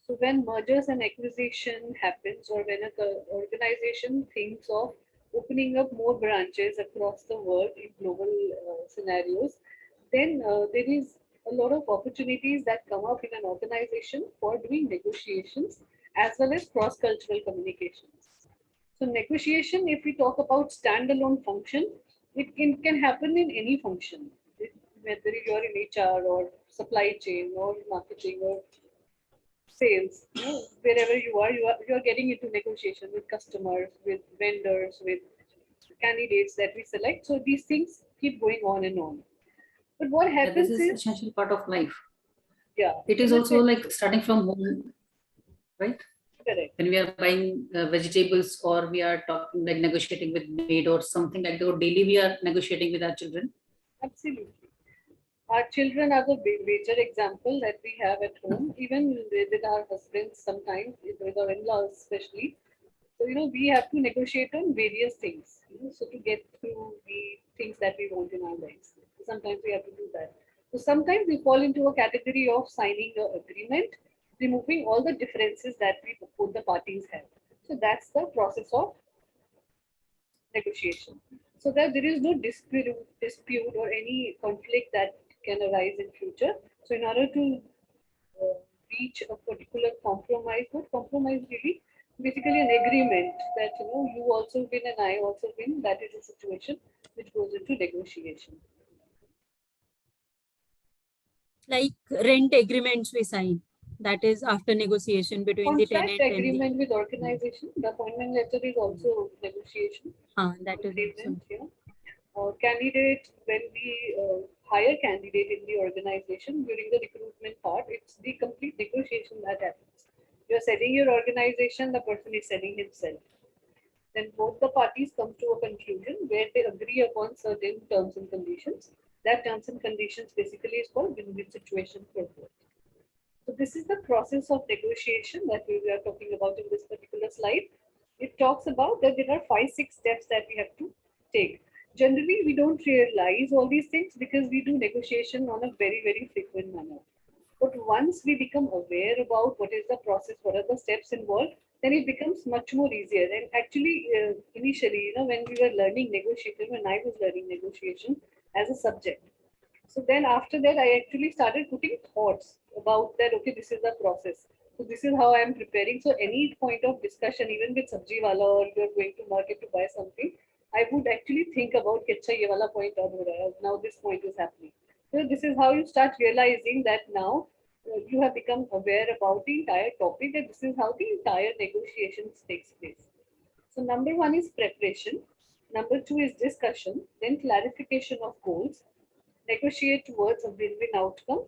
So when mergers and acquisition happens, or when an organization thinks of opening up more branches across the world in global scenarios, then there is a lot of opportunities that come up in an organization for doing negotiations as well as cross-cultural communications. So negotiation, if we talk about standalone function, can happen in any function, whether you're in HR or supply chain or marketing or sales, wherever you are getting into negotiation with customers, with vendors, with candidates that we select. So these things keep going on and on. But what Yeah, this happens is is, essential part of life. yeah, It is also like starting from home, right? correct. When we are buying vegetables, or we are talking like negotiating with maid or something like that, or daily we are negotiating with our children. Absolutely. Our children are the major example that we have at home, even with our husbands sometimes, with our in-laws especially. So, we have to negotiate on various things, so to get through the things that we want in our lives. Sometimes we have to do that. So sometimes we fall into a category of signing an agreement, removing all the differences that both the parties have. So that's the process of negotiation. So that there is no dispute or any conflict that can arise in future. So in order to uh, reach a particular compromise, not compromise really, basically an agreement that you also win and I also win. That is a situation which goes into negotiation. Like rent agreements we sign. That is after negotiation between the Contract tenant and the agreement with organization. The appointment letter is also negotiation. that is Agreement, also. yeah. Candidate, when we hire candidate in the organization during the recruitment part, it's the complete negotiation that happens. You're selling your organization, the person is selling himself. Then both the parties come to a conclusion where they agree upon certain terms and conditions. That terms and conditions basically is called win-win situation for both. So this is the process of negotiation that we are talking about in this particular slide. It talks about that there are 5-6 steps that we have to take. Generally, we don't realize all these things because we do negotiation on a very, very frequent manner. But once we become aware about what is the process, what are the steps involved, then it becomes much more easier. And actually, initially, when we were learning negotiation, when I was learning negotiation as a subject, so then after that, I actually started putting thoughts about that. Okay, this is the process. So this is how I am preparing. So any point of discussion, even with sabji wala or you're going to market to buy something, I would actually think about kichcha ye wala point ab ho raha hai. Now this point is happening. So this is how you start realizing that now you have become aware about the entire topic. That this is how the entire negotiations takes place. So number one is preparation. Number two is discussion. Then clarification of goals, negotiate towards a win-win outcome,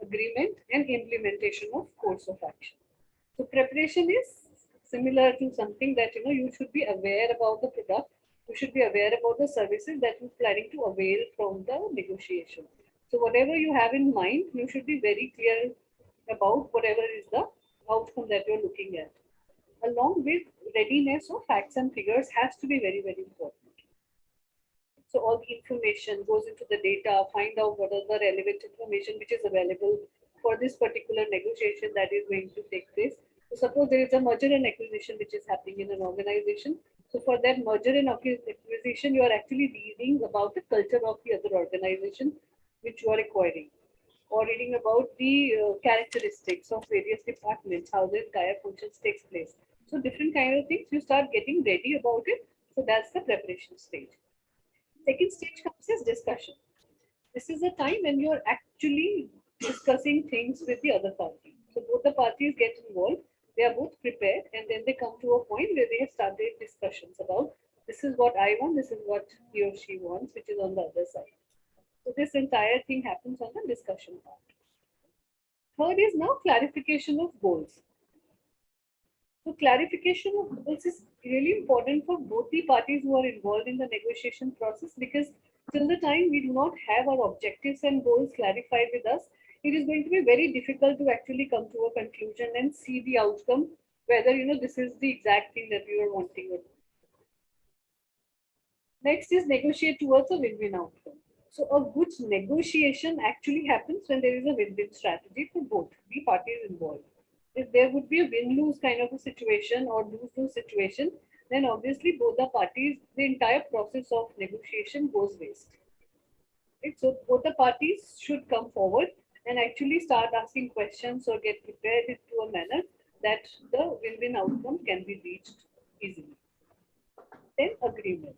agreement, and implementation of course of action. So preparation is similar to something that you should be aware about the product, you should be aware about the services that you're planning to avail from the negotiation. So whatever you have in mind, you should be very clear about whatever is the outcome that you're looking at. Along with readiness of facts and figures has to be very, very important. So all the information goes into the data, find out what are the relevant information which is available for this particular negotiation that is going to take place. So suppose there is a merger and acquisition which is happening in an organization. So for that merger and acquisition, you are actually reading about the culture of the other organization which you are acquiring, or reading about the characteristics of various departments, how the entire functions takes place. So different kind of things, you start getting ready about it. So that's the preparation stage. Second stage comes as discussion. This is a time when you're actually discussing things with the other party. So both the parties get involved, they are both prepared, and then they come to a point where they have started discussions about this is what I want, this is what he or she wants, which is on the other side. So this entire thing happens on the discussion part. Third is now clarification of goals. So clarification of goals is really important for both the parties who are involved in the negotiation process, because till the time we do not have our objectives and goals clarified with us, it is going to be very difficult to actually come to a conclusion and see the outcome, whether this is the exact thing that we are wanting or not. Next is negotiate towards a win-win outcome. So a good negotiation actually happens when there is a win-win strategy for both the parties involved. If there would be a win-lose kind of a situation or lose-lose situation, then obviously both the parties, the entire process of negotiation goes waste. Right? So both the parties should come forward and actually start asking questions or get prepared into a manner that the win-win outcome can be reached easily. Then agreement.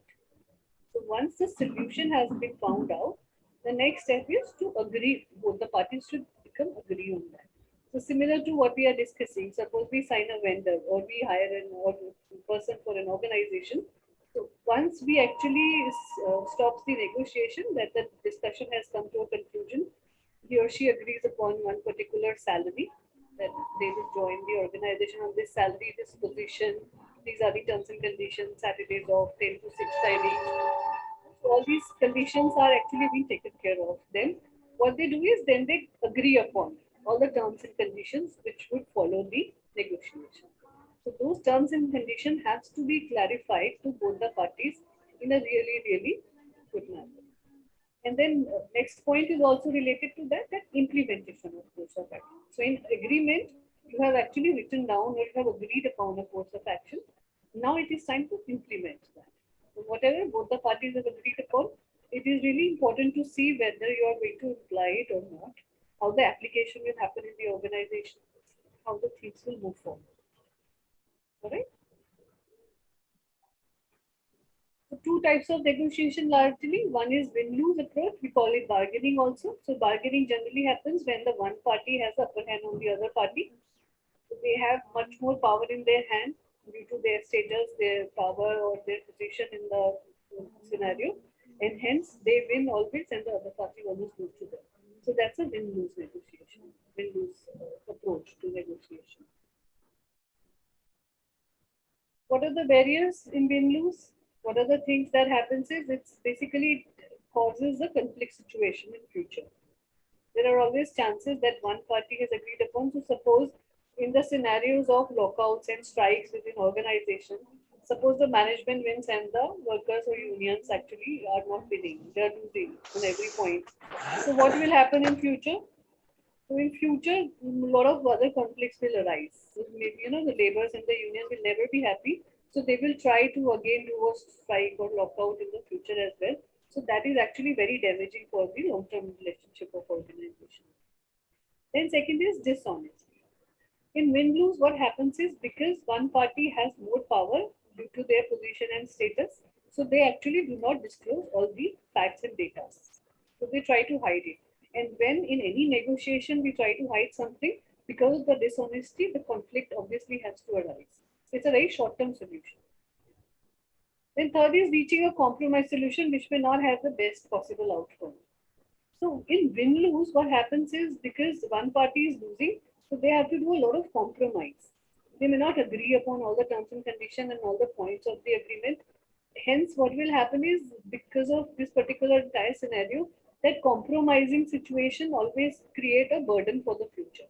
So once the solution has been found out, the next step is to agree. Both the parties should become agree on that. So similar to what we are discussing, suppose we sign a vendor or we hire an person for an organization. So once we actually stops the negotiation, that the discussion has come to a conclusion, he or she agrees upon one particular salary that they will join the organization on this salary, this position. These are the terms and conditions, Saturdays off, 10 to 6 timing. So all these conditions are actually being taken care of. Then what they do is then they agree upon all the terms and conditions which would follow the negotiation. So those terms and conditions has to be clarified to both the parties in a really, really good manner. And then next point is also related to that, that implementation of course of action. So in agreement, you have actually written down or you have agreed upon a course of action. Now it is time to implement that. So whatever both the parties have agreed upon, it is really important to see whether you are going to apply it or not, how the application will happen in the organization, how the things will move forward. All right. So two types of negotiation largely. One is win-lose approach. We call it bargaining also. So bargaining generally happens when the one party has upper hand on the other party. So they have much more power in their hand due to their status, their power or their position in the scenario. And hence they win always and the other party always lose to them. So that's a win-lose negotiation, win-lose approach to negotiation. What are the barriers in win-lose? What are the things that happens is it's basically causes a conflict situation in future. There are always chances that one party has agreed upon. So suppose in the scenarios of lockouts and strikes within organization, suppose the management wins and the workers or unions actually are not winning, they are losing on every point. So what will happen in future? So in future, a lot of other conflicts will arise. So maybe the laborers and the union will never be happy. So they will try to again do a strike or lockout in the future as well. So that is actually very damaging for the long-term relationship of organization. Then second is dishonesty. In win-lose, what happens is because one party has more power due to their position and status, so they actually do not disclose all the facts and data. So they try to hide it. And when in any negotiation we try to hide something, because of the dishonesty, the conflict obviously has to arise. So it's a very short-term solution. Then third is reaching a compromise solution which may not have the best possible outcome. So in win-lose, what happens is because one party is losing, so they have to do a lot of compromise. They may not agree upon all the terms and conditions and all the points of the agreement. Hence, what will happen is because of this particular entire scenario, that compromising situation always create a burden for the future.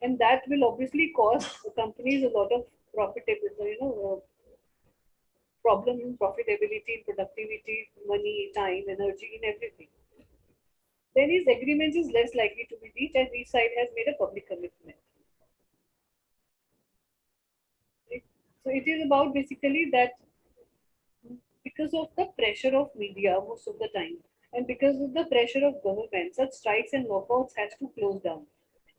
And that will obviously cost companies a lot of profitability, problem in profitability, productivity, money, time, energy, in everything. Then his agreement is less likely to be reached as each side has made a public commitment. Right? So it is about basically that because of the pressure of media most of the time and because of the pressure of government, such strikes and lockouts has to close down.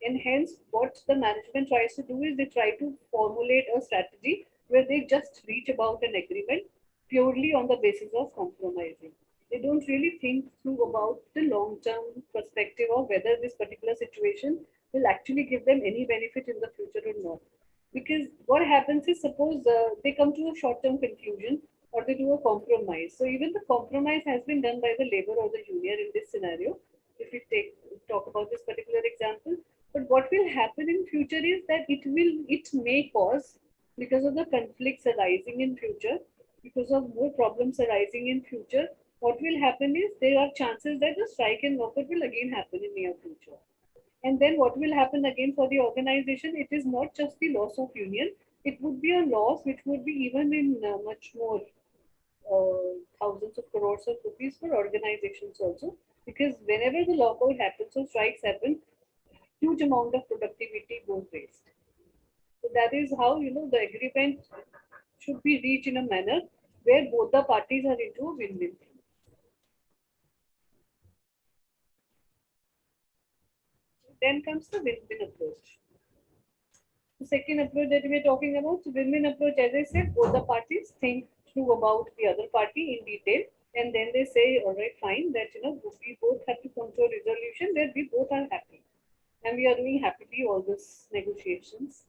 And hence what the management tries to do is they try to formulate a strategy where they just reach about an agreement purely on the basis of compromising. They don't really think through about the long-term perspective of whether this particular situation will actually give them any benefit in the future or not. Because what happens is suppose they come to a short-term conclusion or they do a compromise. So even the compromise has been done by the labor or the union in this scenario. If we talk about this particular example, but what will happen in future is that it may cause because of the conflicts arising in future, because of more problems arising in future. What will happen is there are chances that the strike and lockout will again happen in near future. And then what will happen again for the organization? It is not just the loss of union. It would be a loss which would be even in much more thousands of crores of rupees for organizations also. Because whenever the lockout happens or strikes happen, huge amount of productivity goes waste. So that is how, the agreement should be reached in a manner where both the parties are into a win-win. Then comes the win-win approach. The second approach that we are talking about, so win-win approach, as I said, both the parties think through about the other party in detail, and then they say, all right, fine, that we both have to come to a resolution where we both are happy, and we are doing happily all these negotiations,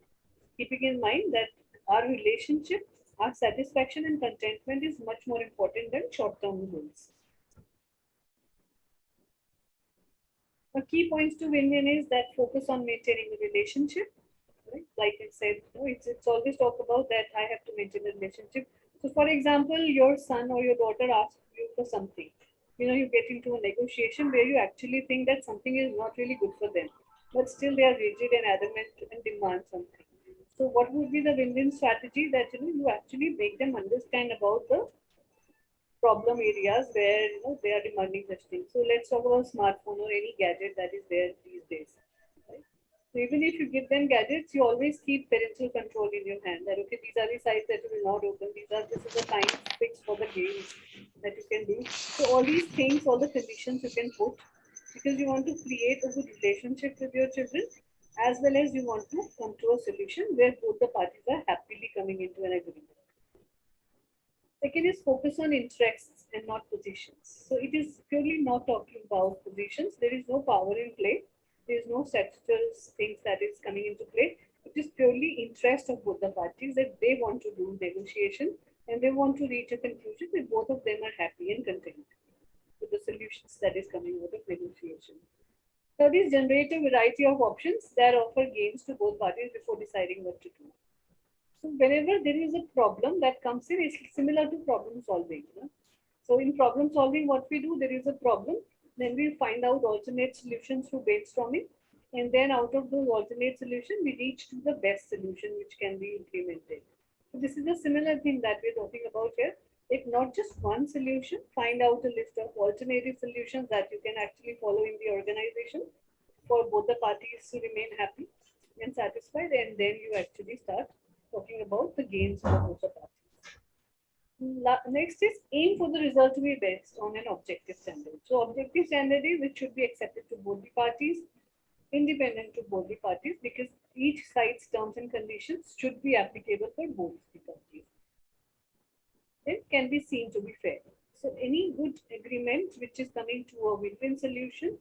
keeping in mind that our relationship, our satisfaction and contentment is much more important than short-term goals. A key points to win-win is that focus on maintaining the relationship. Right? Like I said, it's always talk about that I have to maintain a relationship. So, for example, your son or your daughter asks you for something. You get into a negotiation where you actually think that something is not really good for them, but still they are rigid and adamant and demand something. So, what would be the win-win strategy that you actually make them understand about the problem areas where they are demanding such things. So let's talk about smartphone or any gadget that is there these days. Right? So even if you give them gadgets, you always keep parental control in your hand. That okay, these are the sites that you will not open. This is the time fixed for the games that you can do. So all these things, all the conditions you can put because you want to create a good relationship with your children as well as you want to come to a solution where both the parties are happily coming into an agreement. Second is focus on interests and not positions. So it is purely not talking about positions. There is no power in play. There is no statutory things that is coming into play. It is purely interest of both the parties that they want to do negotiation and they want to reach a conclusion that both of them are happy and content with the solutions that is coming out of negotiation. Third is generate a variety of options that offer gains to both parties before deciding what to do. So whenever there is a problem that comes in, it's similar to problem solving. So in problem solving, what we do, there is a problem, then we find out alternate solutions through brainstorming, and then out of those alternate solutions, we reach to the best solution which can be implemented. So this is a similar thing that we're talking about here. If not just one solution, find out a list of alternative solutions that you can actually follow in the organization for both the parties to remain happy and satisfied, and then you actually start talking about the gains for both the parties. Next is aim for the result to be based on an objective standard. So objective standard is it should be accepted to both the parties, independent to both the parties, because each side's terms and conditions should be applicable for both the parties. It can be seen to be fair. So any good agreement which is coming to a win-win solution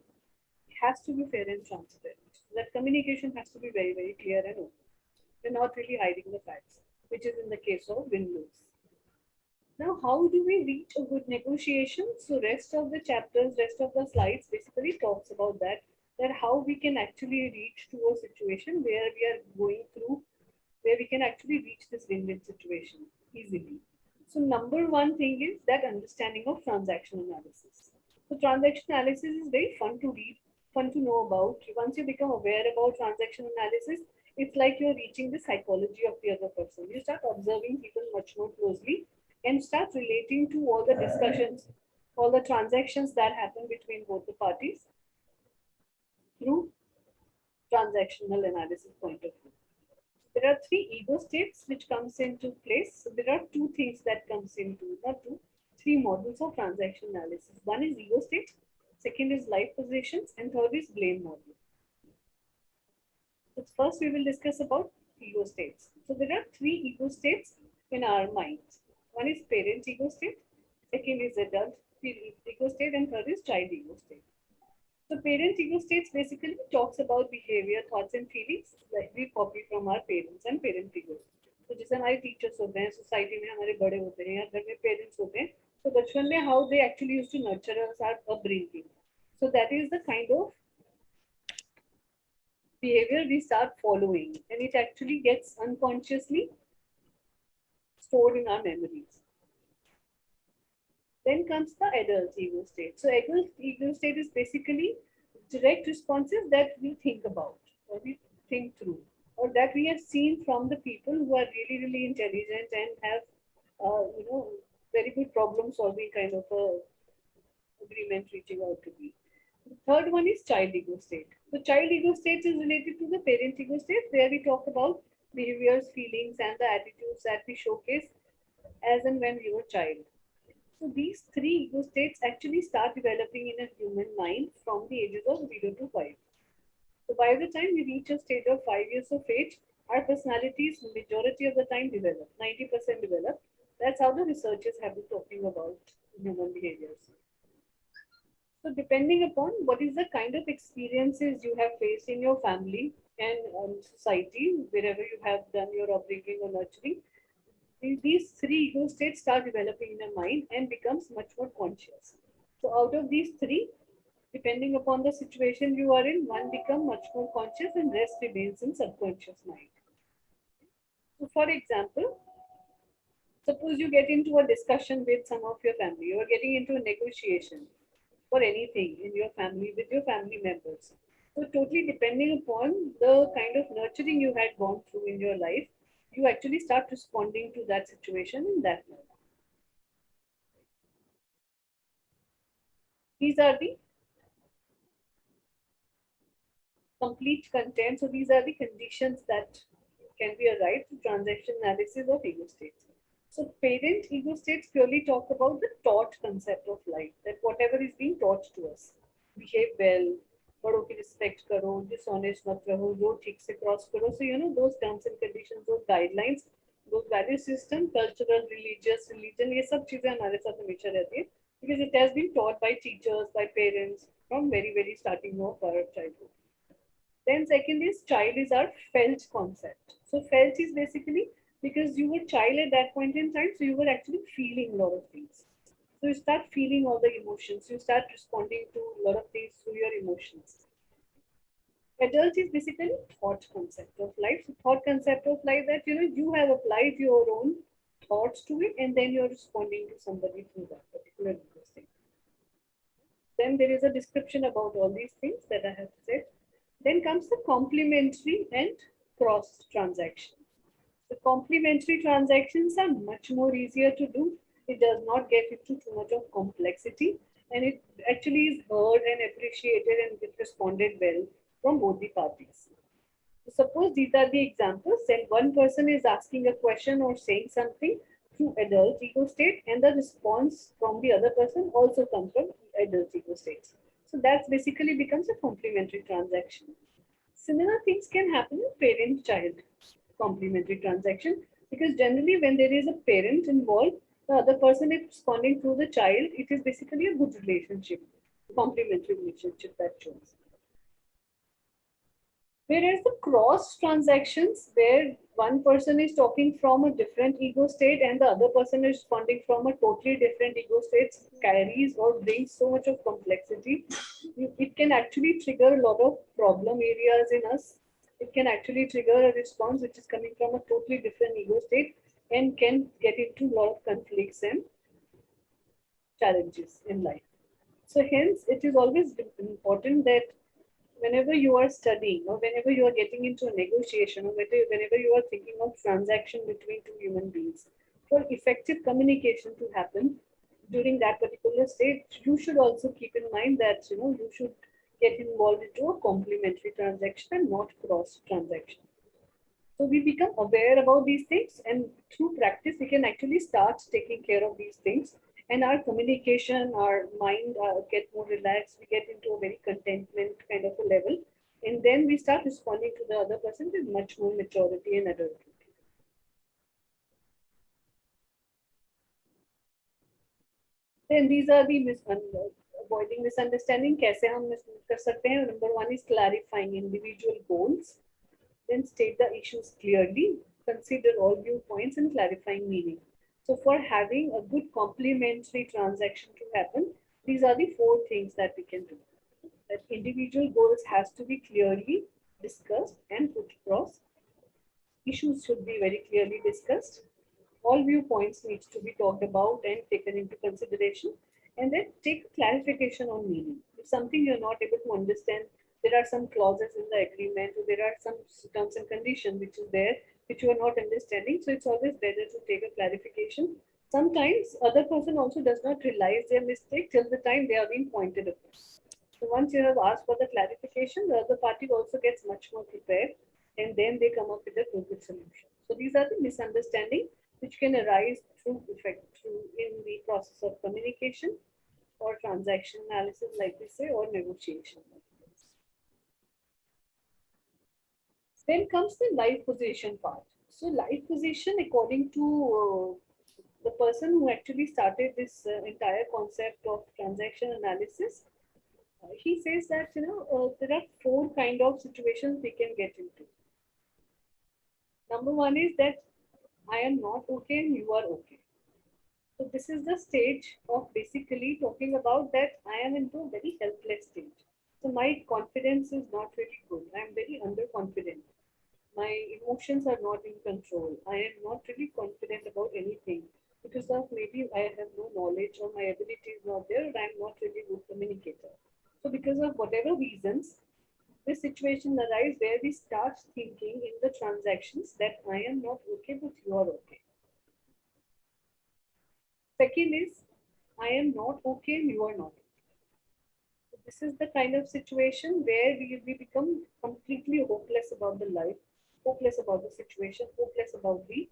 has to be fair and transparent. That communication has to be very, very clear and open. We're not really hiding the facts, which is in the case of win-lose. Now, how do we reach a good negotiation? So rest of the chapters, rest of the slides basically talks about that how we can actually reach to a situation where we are going through, where we can actually reach this win-win situation easily. So number one thing is that understanding of transaction analysis. So transaction analysis is very fun to read, fun to know about. Once you become aware about transaction analysis, it's like you're reaching the psychology of the other person. You start observing people much more closely and start relating to all the discussions, all the transactions that happen between both the parties through transactional analysis point of view. There are three ego states which comes into place. So there are two things that comes into, not two, three models of transaction analysis. One is ego state, second is life positions, and third is blame model. So first we will discuss about ego states. So there are three ego states in our minds. One is parent ego state, second is adult ego state, and third is child ego state. So parent ego states basically talks about behavior, thoughts and feelings like we copy from our parents and parent figures. तो जैसे हमारे teachers होते हैं society में हमारे बड़े होते हैं या घर में पेरेंट्स होते हैं तो बचपन में how they actually used to nurture us our upbringing so that is the kind of behavior we start following and it actually gets unconsciously stored in our memories. Then comes the adult ego state. So adult ego state is basically direct responses that we think about or we think through or that we have seen from the people who are really, really intelligent and have, very good problem solving kind of a agreement reaching out to be. The third one is child ego state. So child ego state is related to the parent ego state where we talk about behaviors, feelings, and the attitudes that we showcase as and when we were child. So these three ego states actually start developing in a human mind from the ages of 0 to 5. So by the time we reach a stage of 5 years of age, our personalities majority of the time develop, 90% develop. That's how the researchers have been talking about human behaviors. So depending upon what is the kind of experiences you have faced in your family and society, wherever you have done your upbringing or nurturing, these three ego states start developing in your mind and becomes much more conscious. So out of these three, depending upon the situation you are in, one become much more conscious and rest remains in subconscious mind. So for example, suppose you get into a discussion with some of your family, you are getting into a negotiation for anything in your family with your family members. So totally depending upon the kind of nurturing you had gone through in your life, you actually start responding to that situation in that manner. These are the complete content. So these are the conditions that can be arrived to transaction analysis of ego states. So parent ego states purely talk about the taught concept of life, that whatever is being taught to us, behave well, बड़ों की respect करो, dishonest मत रहो, road ठीक से cross करो. So you know those terms and conditions, those guidelines, those value system, cultural, religious, religion, ये सब चीजें हमारे साथ हमेशा रहती है because it has been taught by teachers, by parents from very starting of our childhood. Then second is child is our felt concept. So felt is basically because you were child at that point in time, so you were actually feeling a lot of things. So you start feeling all the emotions. You start responding to a lot of things through your emotions. Adult is basically thought concept of life. So thought concept of life that you have applied your own thoughts to it, and then you're responding to somebody through that particular thing. Then there is a description about all these things that I have said. Then comes the complementary and cross transaction. The complementary transactions are much more easier to do. It does not get into too much of complexity, and it actually is heard and appreciated and gets responded well from both the parties. So suppose these are the examples. Then one person is asking a question or saying something through adult ego state, and the response from the other person also comes from adult ego states. So that basically becomes a complementary transaction. Similar things can happen in parent-child complementary transaction because generally when there is a parent involved, the other person is responding through the child. It is basically a good relationship, complementary relationship that shows. Whereas the cross transactions, where one person is talking from a different ego state and the other person is responding from a totally different ego state, carries or brings so much of complexity. It can actually trigger a lot of problem areas in us. It can actually trigger a response which is coming from a totally different ego state and can get into a lot of conflicts and challenges in life. So hence, it is always important that whenever you are studying or whenever you are getting into a negotiation or whenever you are thinking of transaction between two human beings, for effective communication to happen during that particular stage, you should also keep in mind that you should get involved into a complementary transaction and not cross transaction. So we become aware about these things, and through practice, we can actually start taking care of these things. And our communication, our mind get more relaxed. We get into a very contentment kind of a level, and then we start responding to the other person with much more maturity and adulthood. Then these are the avoiding misunderstanding. कैसे हम कर सकते हैं? Number one is clarifying individual goals. Then state the issues clearly, consider all viewpoints and clarifying meaning. So for having a good complementary transaction to happen, these are the 4 things that we can do. That individual goals has to be clearly discussed and put across. Issues should be very clearly discussed. All viewpoints needs to be talked about and taken into consideration. And then take clarification on meaning. If something you're not able to understand, there are some clauses in the agreement, or there are some terms and conditions which is there, which you are not understanding. So it's always better to take a clarification. Sometimes other person also does not realize their mistake till the time they are being pointed upon. So once you have asked for the clarification, the other party also gets much more prepared and then they come up with a total solution. So these are the misunderstanding which can arise through in the process of communication or transaction analysis, like we say, or negotiation. Then comes the life position part. So life position, according to the person who actually started this entire concept of transaction analysis, he says that there are four kind of situations we can get into. Number one is that I am not okay and you are okay. So this is the stage of basically talking about that I am into a very helpless stage. So my confidence is not really good. I am very underconfident. My emotions are not in control. I am not really confident about anything because of maybe I have no knowledge or my ability is not there, and I am not really good communicator. So because of whatever reasons, this situation arises where we start thinking in the transactions that I am not okay, but you are okay. Second is I am not okay and you are not okay. So this is the kind of situation where we become completely hopeless about the life, hopeless about the situation, hopeless about the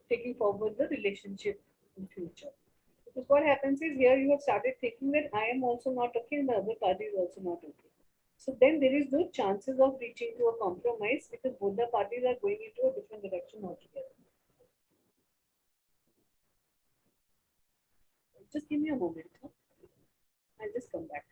taking forward the relationship in future. Because what happens is here you have started thinking that I am also not okay and the other party is also not okay. So then there is no chances of reaching to a compromise because both the parties are going into a different direction altogether. Just give me a moment. Huh? I'll just come back.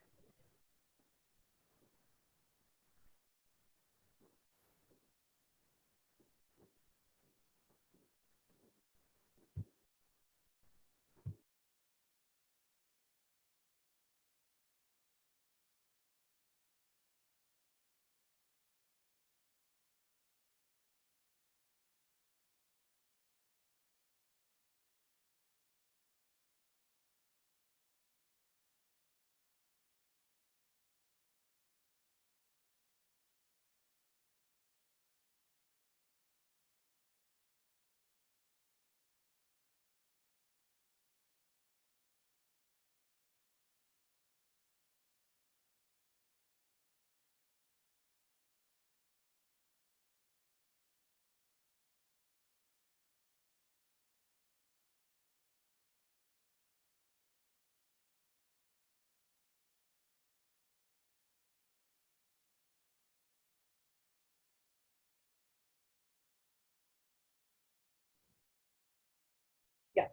Yeah.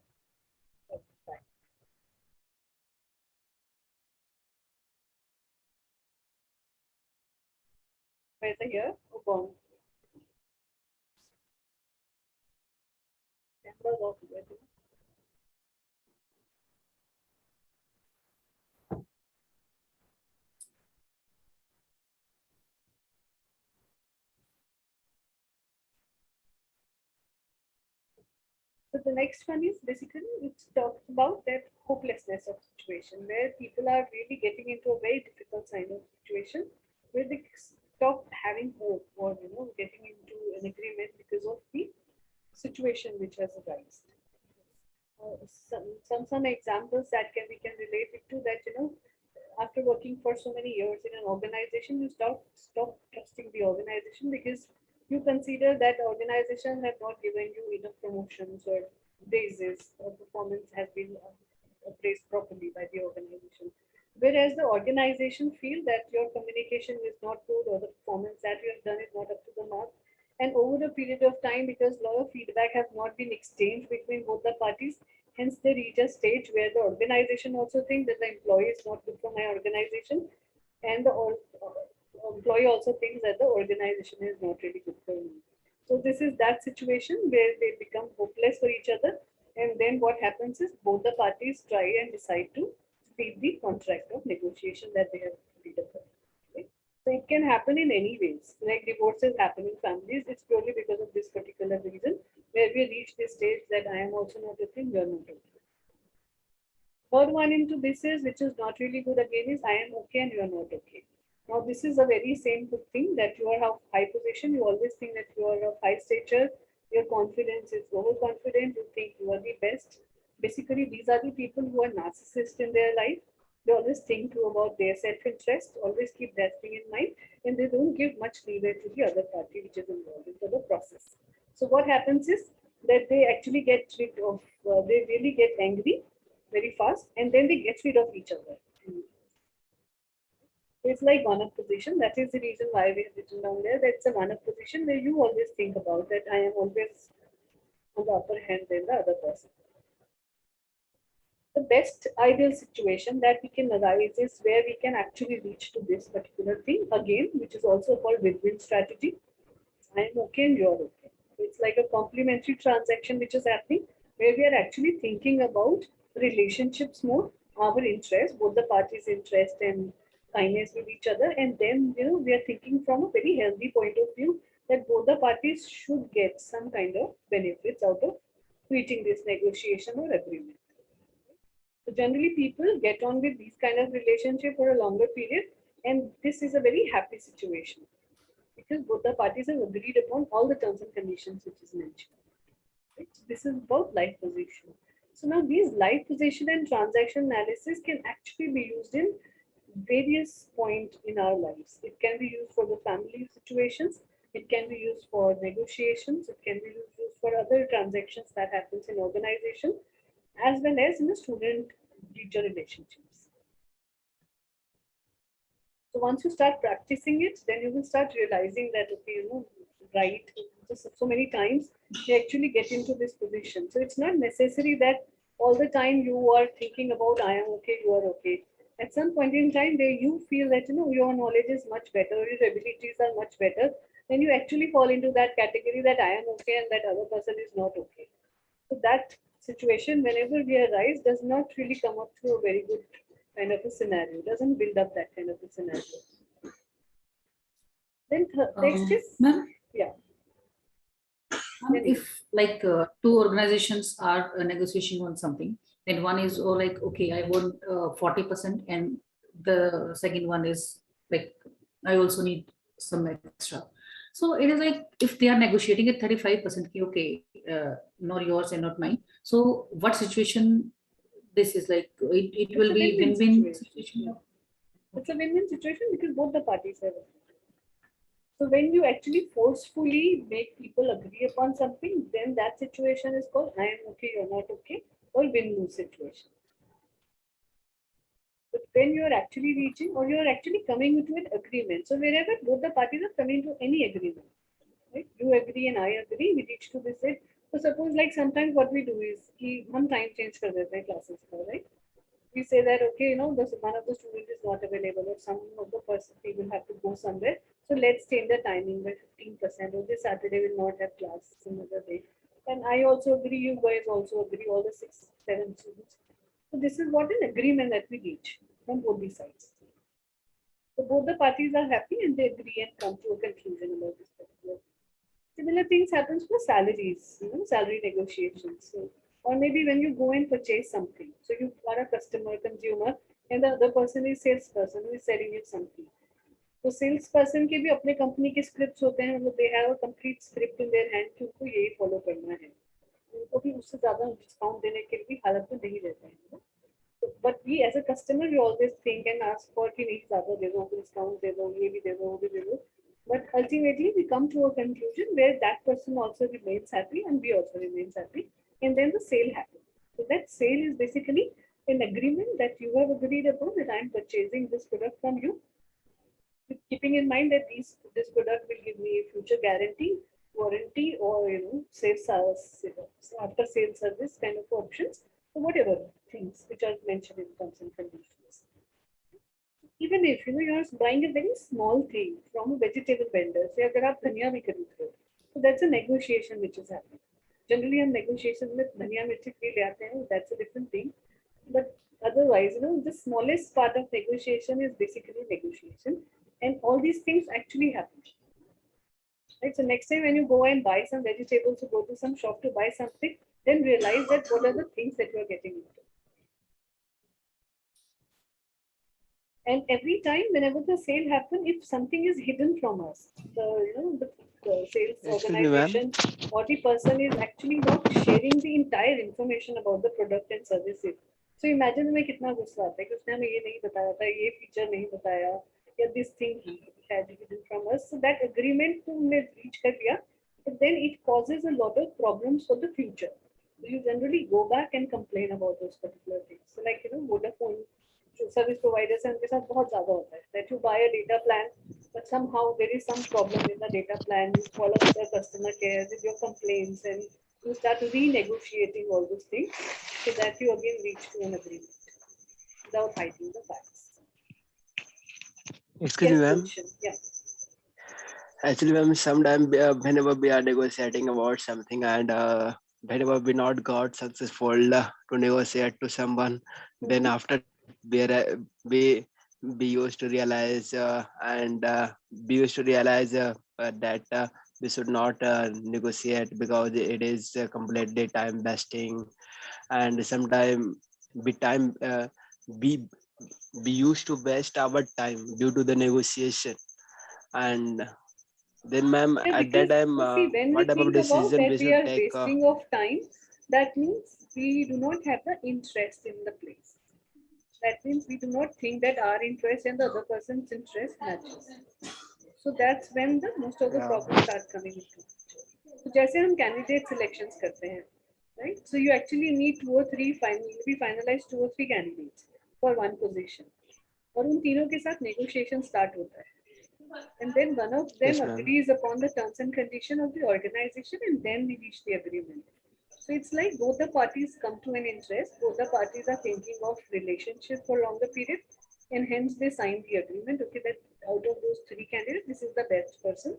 Okay, fine. Whether here or gone. Cameras off. So the next one is basically it talks about that hopelessness of situation where people are really getting into a very difficult kind of situation where they stop having hope or getting into an agreement because of the situation which has arisen. Some examples that can we can relate it to that after working for so many years in an organization you stop trusting the organization because you consider that organization have not given you enough promotions or raises or performance has been appraised properly by the organization, whereas the organization feel that your communication is not good or the performance that you have done is not up to the mark, and over a period of time because a lot of feedback has not been exchanged between both the parties, hence they reach a stage where the organization also thinks that the employee is not good for my organization, and the employee also thinks that the organization is not really good for me. So this is that situation where they become hopeless for each other, and then what happens is both the parties try and decide to leave the contract of negotiation that they have agreed upon. Okay? So it can happen in any ways. Like divorces happen in families, it's purely because of this particular reason where we reach this stage that I am also not okay, you are not okay. Third one into this is, which is not really good again, is I am okay and you are not okay. Now this is a very same good thing that you are of high position. You always think that you are of high stature. Your confidence is overconfident. You think you are the best. Basically, these are the people who are narcissists in their life. They always think through about their self-interest, always keep that thing in mind, and they don't give much leeway to the other party which is involved into the process. So what happens is that they actually get rid of, they really get angry very fast, and then they get rid of each other. So it's like one-up position. That is the reason why we've written down there that it's a one-up position where you always think about that I am always on the upper hand than the other person. The best ideal situation that we can arise is where we can actually reach to this particular thing again, which is also called win-win strategy. I'm okay and you're okay. It's like a complementary transaction which is happening where we are actually thinking about relationships more, our interest, both the parties' interest and kindness with each other, and then we are thinking from a very healthy point of view that both the parties should get some kind of benefits out of reaching this negotiation or agreement. So generally, people get on with these kind of relationship for a longer period, and this is a very happy situation because both the parties have agreed upon all the terms and conditions which is mentioned. Right? So this is about life position. So now these life position and transaction analysis can actually be used in various points in our lives. It can be used for the family situations. It can be used for negotiations. It can be used for other transactions that happens in organization, as well as in the student-teacher relationships. So once you start practicing it, then you will start realizing that, okay, right, so many times you actually get into this position. So it's not necessary that all the time you are thinking about, I am okay, you are okay. At some point in time where you feel that, your knowledge is much better, your abilities are much better, then you actually fall into that category that I am okay and that other person is not okay. So that situation, whenever we arise, does not really come up to a very good kind of a scenario. It doesn't build up that kind of a scenario. Then next is, Ma'am, yeah. if like two organizations are negotiating on something, and one is like, okay, I want 40%, and the second one is like, I also need some extra. So it is like if they are negotiating at 35%, okay, not yours and not mine. So what situation this is like? It will It's a be win-win win-win situation. situation. Yeah. It's a win-win situation because both the parties have it. So when you actually forcefully make people agree upon something, then that situation is called I am okay, you're not okay, or win-lose situation. But when you're actually reaching or you're actually coming into an agreement, so wherever both the parties are coming to any agreement, right? You agree and I agree, we reach to this set. So suppose like sometimes what we do is कि हम time change कर देते हैं classes का, right? We say that okay, one of the student is not available or some of the person will have to go somewhere. So let's change the timing by 15%, or this Saturday will not have class another day. And I also agree, you guys also agree, all the 6, 7 students. So this is what an agreement that we reach from both the sides. So both the parties are happy and they agree and come to a conclusion about this particular. Similar things happens for salaries, salary negotiations. So, or maybe when you go and purchase something. So you are a customer, consumer, and the other person is salesperson who is selling you something. तो sales person के भी अपने company के scripts होते हैं, मतलब they have a complete script in their hand कि उनको यही फॉलो करना है, उनको भी उससे ज्यादा डिस्काउंट देने के लिए भी हालत में नहीं रहते हैं. But we as a customer we always think and ask for कि नहीं ज्यादा दे दो, डिस्काउंट दे दो, ये भी दे दो, वो भी दे दो. But ultimately, we come to a conclusion where that person also remains happy and we also remains happy, and then the sale happens. So that sale is basically an agreement that you have agreed upon that I am purchasing this product from you, keeping in mind that this product will give me a future guarantee, warranty, or sales after sale service kind of options, so whatever things which are mentioned in terms and conditions. Even if you're buying a very small thing from a vegetable vendor, say अगर आप धनिया भी खरीद रहे हो, so that's a negotiation which is happening. Generally, हम negotiation में धनिया मिर्ची खरीद ले आते हैं, that's a different thing. But otherwise, the smallest part of negotiation is basically negotiation, and all these things actually happen. Right? So next time when you go and buy some vegetables, you go to some shop to buy something, then realize that what are the things that you are getting into. And every time, whenever the sale happens, if something is hidden from us, the sales organization or the person is actually not sharing the entire information about the product and services. So imagine मैं कितना गुस्सा आता है कि उसने हमें ये नहीं बताया था, ये फीचर नहीं बताया, या this thing he had hidden from us. So that agreement तो हमने reach कर लिया, but then it causes a lot of problems for the future. So you generally go back and complain about those particular things. So like Vodafone service providers हैं, उनके साथ बहुत ज़्यादा होता है that you buy a data plan, but somehow there is some problem in the data plan. You follow up the customer care with your complaints, and you start renegotiating all those things so that you again reach to an agreement without hiding the facts. Excuse me, Yes, ma'am. Gulshan. Yeah. Actually, ma'am, sometimes whenever we are negotiating about something and whenever we not got successful to negotiate to someone, then after we we used to realize and we used to realize that we should not negotiate because it is completely time wasting, and sometimes we we used to waste our time due to the negotiation. And then, ma'am, Yeah, at that because time, see, when we what about think about decision that we we should are take? wasting of time, that means we do not have the interest in the place. That means we do not think that our interest and the other person's interest matches. So that's when the most of the Yeah. problems start coming into picture. So जैसे हम candidate selections करते हैं, right? So you actually need two or three we finalize two or three candidates for one position. और उन तीनों के साथ negotiation start होता है. And then one of them Yes, ma'am. agrees upon the terms and condition of the organization, and then we reach the agreement. So it's like both the parties come to an interest, both the parties are thinking of relationship for longer period, and hence they sign the agreement. Okay, that out of those three candidates, this is the best person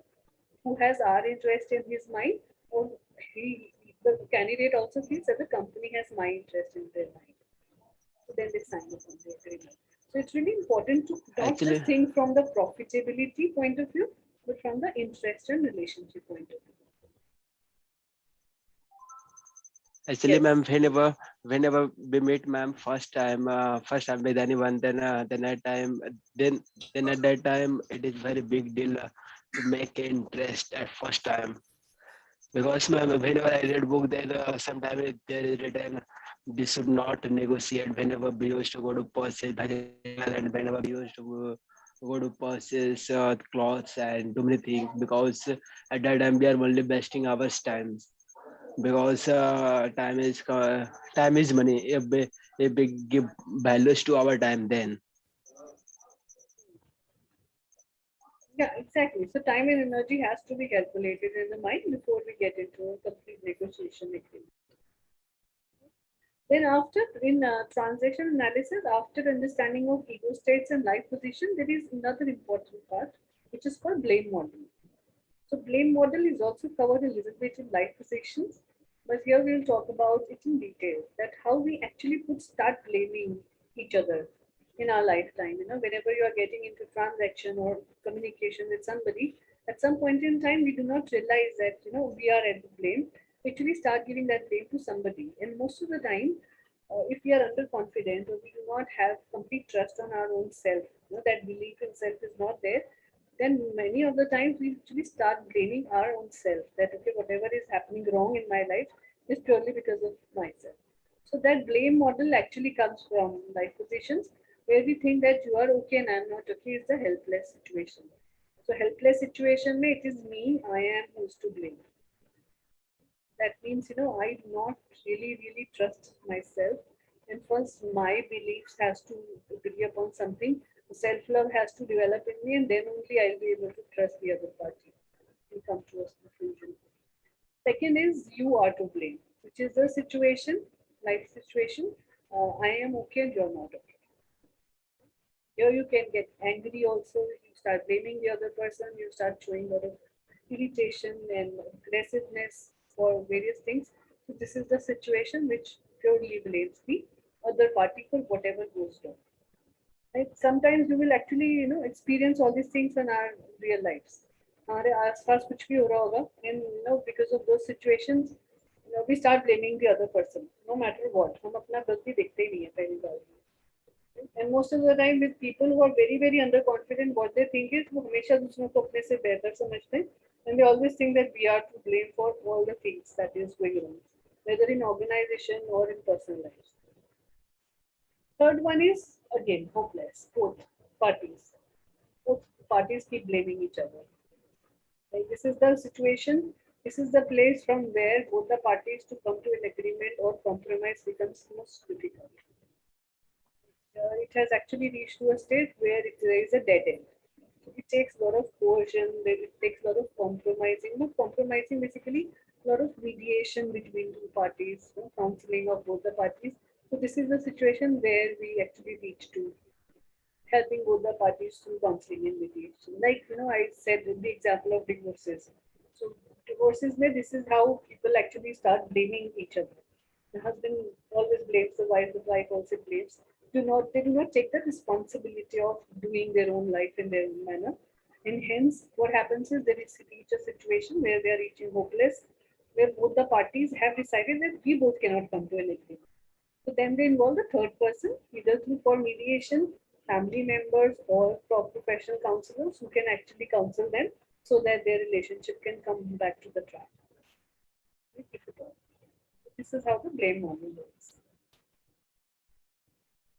who has our interest in his mind, or the candidate also feels that the company has my interest in their mind. So then they sign upon the agreement. So it's really important to not Actually, just think from the profitability point of view, but from the interest and relationship point of view. actually, Yes. ma'am, whenever we meet ma'am first time with anyone, then at time then at that time it is very big deal to make interest at first time. Because ma'am, whenever I read book, there sometimes there is written we should not negotiate whenever we used to go to purchase vegetables and whenever we used to go to purchase clothes and too many things, because at that time we are only wasting our time, because time is money. If we give values to our time, then Yeah, exactly. So time and energy has to be calculated in the mind before we get into a complete negotiation agreement. Then after in transaction analysis, after understanding of ego states and life position, there is another important part, which is called blame model. So blame model is also covered a little bit in life positions, but here we'll talk about it in detail, that how we actually could start blaming each other in our lifetime. Whenever you are getting into transaction or communication with somebody, at some point in time, we do not realize that, we are at the blame. We actually start giving that blame to somebody. And most of the time, if we are underconfident or we do not have complete trust on our own self, that belief in self is not there, then many of the times we actually start blaming our own self, that okay, whatever is happening wrong in my life is purely because of myself. So that blame model actually comes from life positions where we think that you are okay and I'm not okay is the helpless situation. So helpless situation may it is me, I am who's to blame. That means I do not really trust myself, and first my beliefs has to agree upon something, self-love has to develop in me, and then only I'll be able to trust the other party and come to a conclusion. Second is you are to blame, which is the situation, life situation. I am okay and you're not okay. Here you can get angry also. You start blaming the other person. You start showing a lot of irritation and aggressiveness for various things. So this is the situation which purely blames the other party for whatever goes wrong. Right? Sometimes you will actually, experience all these things in our real lives. हमारे आसपास कुछ भी हो रहा होगा, and because of those situations, we start blaming the other person, no matter what. हम अपना गलती देखते ही नहीं है पहली बार. And most of the time with people who are very underconfident, what they think is वो हमेशा दूसरों को अपने से बेहतर समझते हैं, and they always think that we are to blame for all the things that is going wrong, whether in organization or in personal life. Third one is again hopeless. Both parties keep blaming each other. Like this is the situation. This is the place from where both the parties to come to an agreement or compromise becomes most difficult. It has actually reached to a state where there is a dead end. So it takes a lot of coercion, it takes a lot of compromising. Not compromising, basically, a lot of mediation between two parties, counseling of both the parties. So this is the situation where we actually reach to helping both the parties through counseling and mediation. Like, I said in the example of divorces. So divorces where this is how people actually start blaming each other. The husband always blames the wife also blames. They do not take the responsibility of doing their own life in their own manner. And hence what happens is they reach a situation where they are reaching hopeless, where both the parties have decided that we both cannot come to an agreement. So then they involve the third person, either through for mediation, family members, or professional counselors who can actually counsel them so that their relationship can come back to the track. If at all. This is how the blame model works.